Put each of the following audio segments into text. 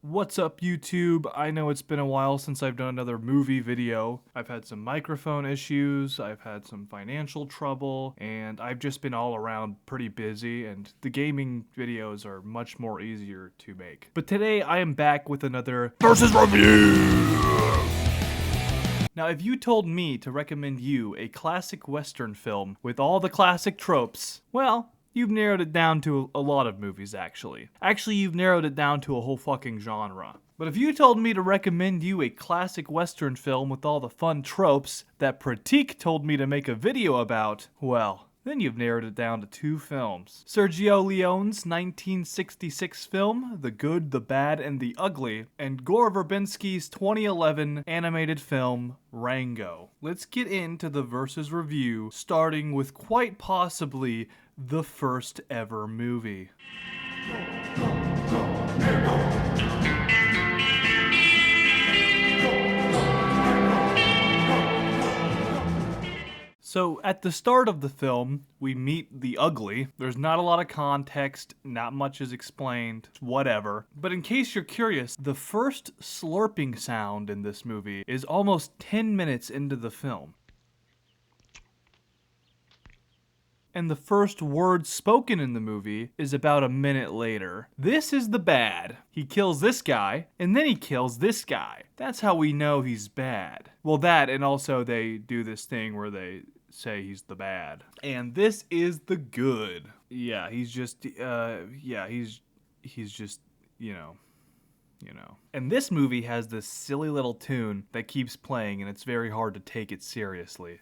What's up, YouTube? I know it's been a while since I've done another movie video. I've had some microphone issues, I've had some financial trouble, and I've just been all around pretty busy, and the gaming videos are much more easier to make. But today I am back with another Versus Review! Now, if you told me to recommend you a classic Western film with all the classic tropes, well, you've narrowed it down to a lot of movies, actually. Actually, you've narrowed it down to a whole fucking genre. But if you told me to recommend you a classic Western film with all the fun tropes that Pratik told me to make a video about, well, then you've narrowed it down to two films. Sergio Leone's 1966 film, The Good, the Bad, and the Ugly, and Gore Verbinski's 2011 animated film, Rango. Let's get into the Versus Review, starting with quite possibly the first ever movie. So, at the start of the film, we meet the Ugly. There's not a lot of context, not much is explained, whatever. But in case you're curious, the first slurping sound in this movie is almost 10 minutes into the film. And the first word spoken in the movie is about a minute later. This is the bad. He kills this guy, and then he kills this guy. That's how we know he's bad. Well, that, and also they do this thing where they say he's the bad. And this is the good. Yeah, he's just, he's just, you know. And this movie has this silly little tune that keeps playing, and it's very hard to take it seriously.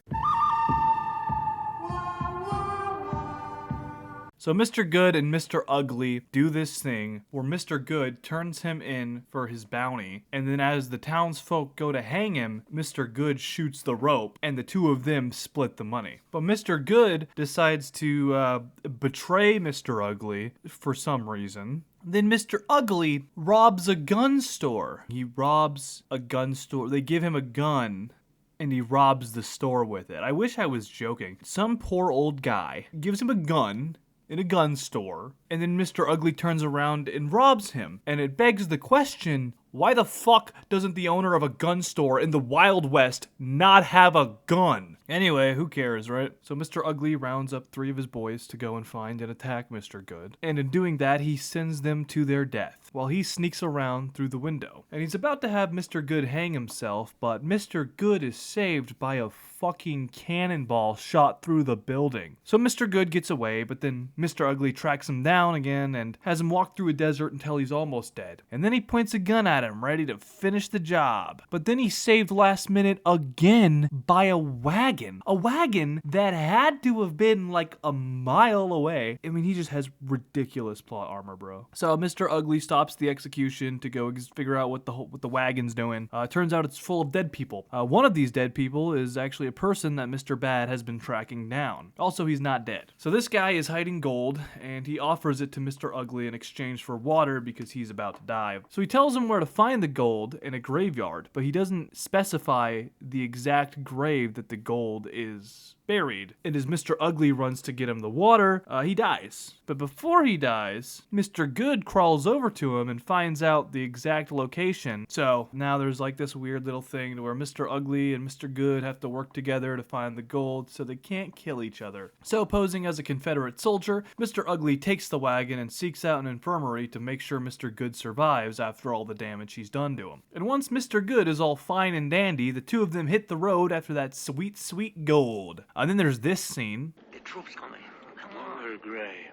So Mr. Good and Mr. Ugly do this thing where Mr. Good turns him in for his bounty, and then as the townsfolk go to hang him, Mr. Good shoots the rope, and the two of them split the money. But Mr. Good decides to betray Mr. Ugly for some reason. Then Mr. Ugly robs a gun store. He robs a gun store. They give him a gun, and he robs the store with it. I wish I was joking. Some poor old guy gives him a gun in a gun store, and then Mr. Ugly turns around and robs him. And it begs the question, why the fuck doesn't the owner of a gun store in the Wild West not have a gun? Anyway, who cares, right? So Mr. Ugly rounds up 3 of his boys to go and find and attack Mr. Good. And in doing that, he sends them to their death while he sneaks around through the window. And he's about to have Mr. Good hang himself, but Mr. Good is saved by a fucking cannonball shot through the building. So Mr. Good gets away, but then Mr. Ugly tracks him down again and has him walk through a desert until he's almost dead. And then he points a gun at him, ready to finish the job. But then he's saved last minute again by a wagon. A wagon that had to have been like a mile away. I mean, he just has ridiculous plot armor, bro. So Mr. Ugly stops the execution to go figure out what the wagon's doing. Turns out it's full of dead people. One of these dead people is actually a person that Mr. Bad has been tracking down. Also, he's not dead. So this guy is hiding gold, and he offers it to Mr. Ugly in exchange for water because he's about to die. So he tells him where to find the gold in a graveyard, but he doesn't specify the exact grave that the gold is buried. And as Mr. Ugly runs to get him the water, he dies. But before he dies, Mr. Good crawls over to him and finds out the exact location. So now there's like this weird little thing where Mr. Ugly and Mr. Good have to work together to find the gold so they can't kill each other. So posing as a Confederate soldier, Mr. Ugly takes the wagon and seeks out an infirmary to make sure Mr. Good survives after all the damage he's done to him. And once Mr. Good is all fine and dandy, the two of them hit the road after that sweet, sweet gold. And then there's this scene. The troops coming. Come on. They're gray.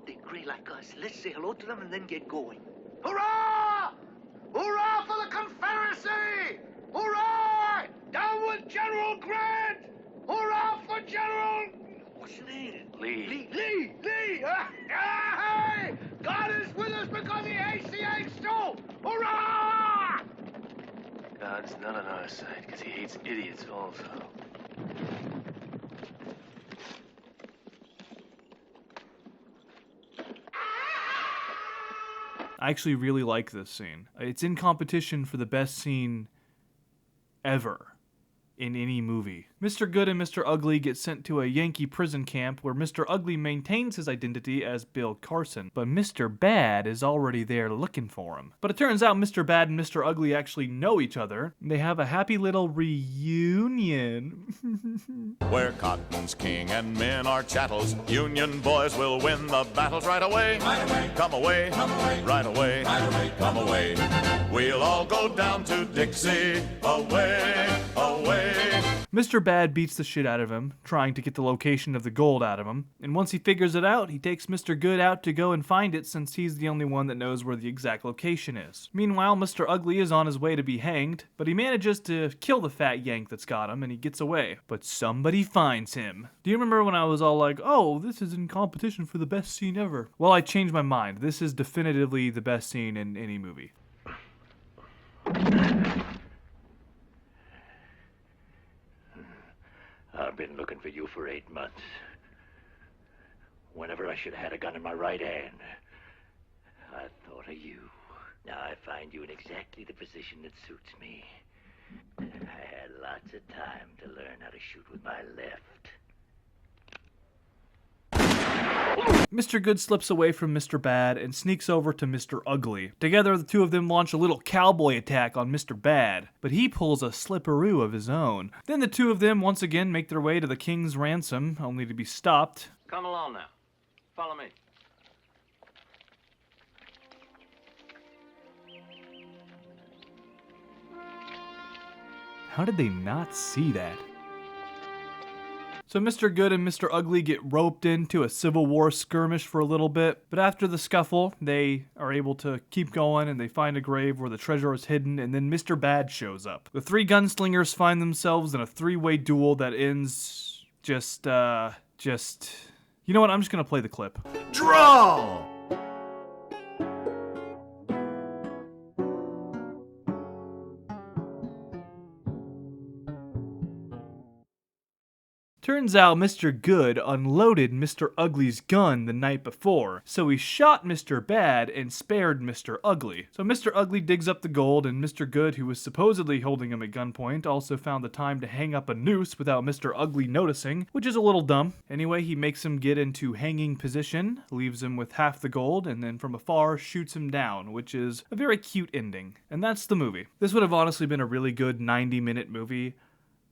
They're gray like us. Let's say hello to them and then get going. Hurrah! Hurrah for the Confederacy! Hurrah! Down with General Grant! Hurrah for General... What's your name? Lee. Lee! Hey! God is with us because he hates the eggs too! Hurrah! God's not on our side because he hates idiots also. I actually really like this scene. It's in competition for the best scene ever in any movie. Mr. Good and Mr. Ugly get sent to a Yankee prison camp where Mr. Ugly maintains his identity as Bill Carson, but Mr. Bad is already there looking for him. But it turns out Mr. Bad and Mr. Ugly actually know each other, and they have a happy little reunion. Where cotton's king and men are chattels, Union boys will win the battles right away. Right away. Come away. Come away. Right away. Right away. Come away. We'll all go down to Dixie. Away. Away. Mr. Bad beats the shit out of him, trying to get the location of the gold out of him, and once he figures it out, he takes Mr. Good out to go and find it since he's the only one that knows where the exact location is. Meanwhile, Mr. Ugly is on his way to be hanged, but he manages to kill the fat Yank that's got him, and he gets away. But somebody finds him. Do you remember when I was all like, oh, this is in competition for the best scene ever? Well, I changed my mind. This is definitively the best scene in any movie. I've been looking for you for 8 months. Whenever I should have had a gun in my right hand, I thought of you. Now I find you in exactly the position that suits me. I had lots of time to learn how to shoot with my left. Mr. Good slips away from Mr. Bad and sneaks over to Mr. Ugly. Together, the two of them launch a little cowboy attack on Mr. Bad, but he pulls a slipperoo of his own. Then the two of them once again make their way to the king's ransom, only to be stopped. Come along now. Follow me. How did they not see that? So Mr. Good and Mr. Ugly get roped into a Civil War skirmish for a little bit, but after the scuffle, they are able to keep going and they find a grave where the treasure is hidden, and then Mr. Bad shows up. The three gunslingers find themselves in a three-way duel that ends you know what, I'm just gonna play the clip. Draw! Turns out Mr. Good unloaded Mr. Ugly's gun the night before, so he shot Mr. Bad and spared Mr. Ugly. So Mr. Ugly digs up the gold, and Mr. Good, who was supposedly holding him at gunpoint, also found the time to hang up a noose without Mr. Ugly noticing, which is a little dumb. Anyway, he makes him get into hanging position, leaves him with half the gold, and then from afar shoots him down, which is a very cute ending. And that's the movie. This would have honestly been a really good 90-minute movie,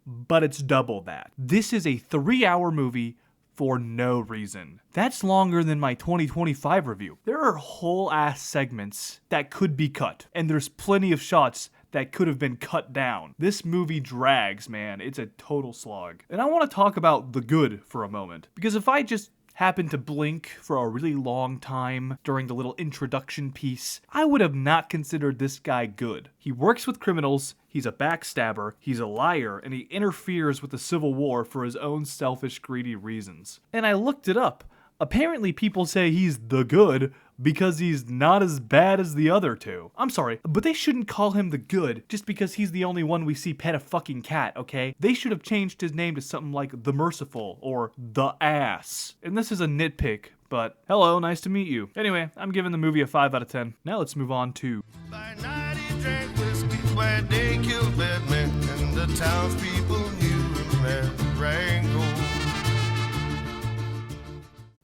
but it's double that. This is a 3-hour movie for no reason. That's longer than my 2025 review. There are whole ass segments that could be cut, and there's plenty of shots that could have been cut down. This movie drags, man. It's a total slog. And I want to talk about the good for a moment, because if I just happened to blink for a really long time during the little introduction piece, I would have not considered this guy good. He works with criminals, he's a backstabber, he's a liar, and he interferes with the Civil War for his own selfish, greedy reasons. And I looked it up. Apparently people say he's the good because he's not as bad as the other two. I'm sorry, but they shouldn't call him the good just because he's the only one we see pet a fucking cat, okay? They should have changed his name to something like the Merciful or the Ass. And this is a nitpick, but hello, nice to meet you. Anyway, I'm giving the movie a 5 out of 10. Now let's move on to... By night he drank whiskey, by day killed bad men, and the townspeople knew him as Rango.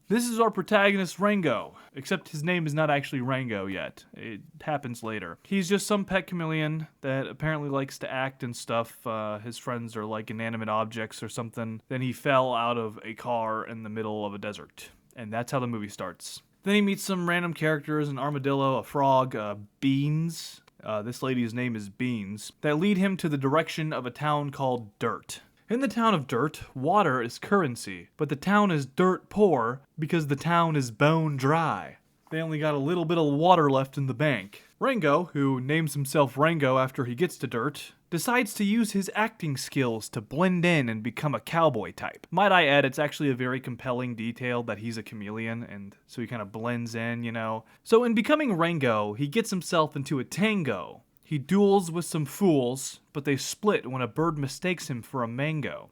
This is our protagonist, Rango, except his name is not actually Rango yet. It happens later. He's just some pet chameleon that apparently likes to act and stuff. His friends are like inanimate objects or something. Then he fell out of a car in the middle of a desert. And that's how the movie starts. Then he meets some random characters, an armadillo, a frog, Beans. This lady's name is Beans. That lead him to the direction of a town called Dirt. In the town of Dirt, water is currency, but the town is dirt poor because the town is bone dry. They only got a little bit of water left in the bank. Rango, who names himself Rango after he gets to Dirt, decides to use his acting skills to blend in and become a cowboy type. Might I add, it's actually a very compelling detail that he's a chameleon, and so he kind of blends in, you know. So in becoming Rango, he gets himself into a tango. He duels with some fools, but they split when a bird mistakes him for a mango.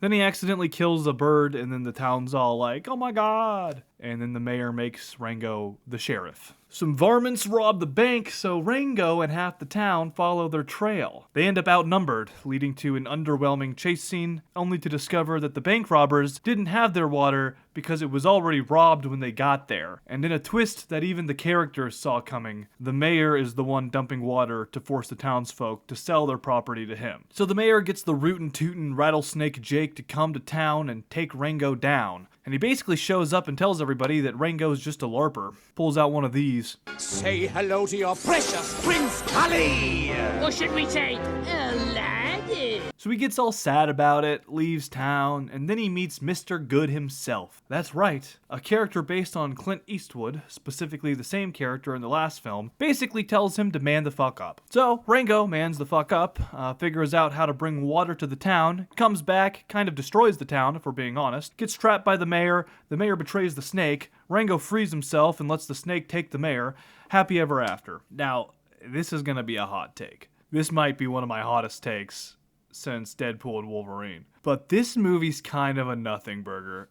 Then he accidentally kills a bird, and then the town's all like, oh my god. And then the mayor makes Rango the sheriff. Some varmints rob the bank, so Rango and half the town follow their trail. They end up outnumbered, leading to an underwhelming chase scene, only to discover that the bank robbers didn't have their water because it was already robbed when they got there. And in a twist that even the characters saw coming, the mayor is the one dumping water to force the townsfolk to sell their property to him. So the mayor gets the rootin' tootin' rattlesnake Jake to come to town and take Rango down. And he basically shows up and tells everybody that Rango's just a LARPer. Pulls out one of these. Say hello to your precious Prince Cully! Or should we say, Aladdin? So he gets all sad about it, leaves town, and then he meets Mr. Good himself. That's right, a character based on Clint Eastwood, specifically the same character in the last film, basically tells him to man the fuck up. So Rango mans the fuck up, figures out how to bring water to the town, comes back, kind of destroys the town if we're being honest, gets trapped by the mayor betrays the snake, Rango frees himself and lets the snake take the mayor, happy ever after. Now, this is gonna be a hot take. This might be one of my hottest takes since Deadpool and Wolverine. But this movie's kind of a nothing burger.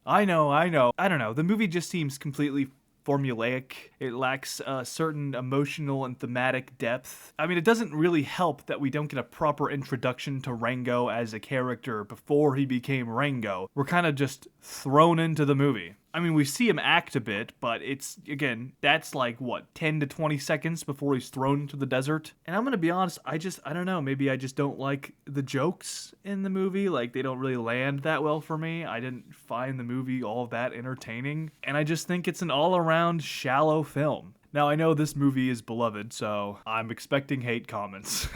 I know. I don't know. The movie just seems completely formulaic. It lacks a certain emotional and thematic depth. I mean, it doesn't really help that we don't get a proper introduction to Rango as a character before he became Rango. We're kind of just thrown into the movie. I mean, we see him act a bit, but it's, again, that's like, what, 10 to 20 seconds before he's thrown into the desert? And I'm gonna be honest, I don't know, maybe I just don't like the jokes in the movie. Like, they don't really land that well for me. I didn't find the movie all that entertaining. And I just think it's an all-around shallow film. Now, I know this movie is beloved, so I'm expecting hate comments.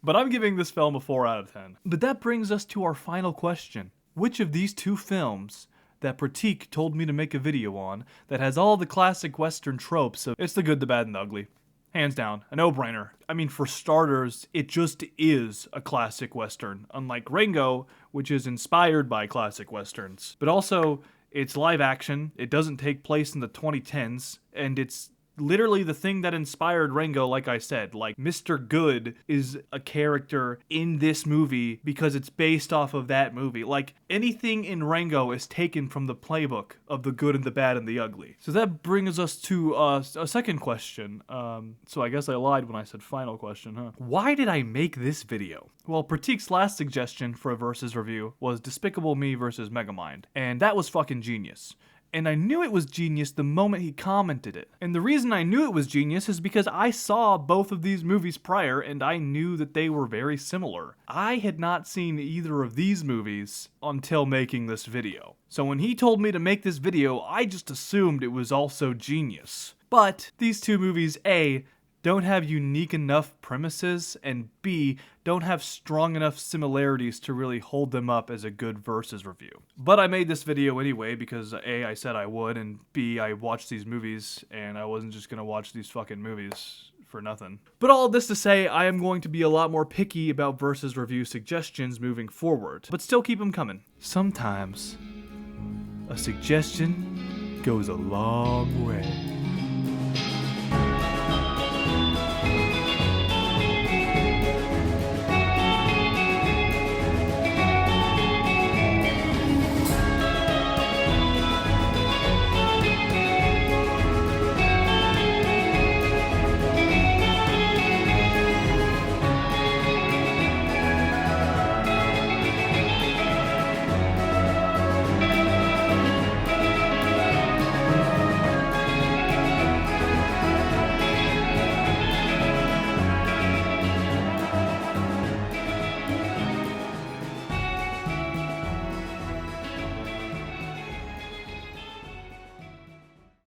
But I'm giving this film a 4 out of 10. But that brings us to our final question. Which of these two films that Pratik told me to make a video on that has all the classic Western tropes of it's the good, the bad, and the ugly? Hands down, a no-brainer. I mean, for starters, it just is a classic Western, unlike Rango, which is inspired by classic Westerns. But also, it's live action, it doesn't take place in the 2010s, and it's literally the thing that inspired Rango, like I said. Like, Mr. Good is a character in this movie because it's based off of that movie. Like, anything in Rango is taken from the playbook of the good and the bad and the ugly. So that brings us to a second question. So I guess I lied when I said final question, huh? Why did I make this video? Well, Pratik's last suggestion for a versus review was Despicable Me versus Megamind, and that was fucking genius. And I knew it was genius the moment he commented it. And the reason I knew it was genius is because I saw both of these movies prior and I knew that they were very similar. I had not seen either of these movies until making this video. So when he told me to make this video, I just assumed it was also genius. But these two movies, A, don't have unique enough premises, and B, don't have strong enough similarities to really hold them up as a good versus review. But I made this video anyway because A, I said I would, and B, I watched these movies, and I wasn't just gonna watch these fucking movies for nothing. But all this to say, I am going to be a lot more picky about versus review suggestions moving forward, but still keep them coming. Sometimes a suggestion goes a long way.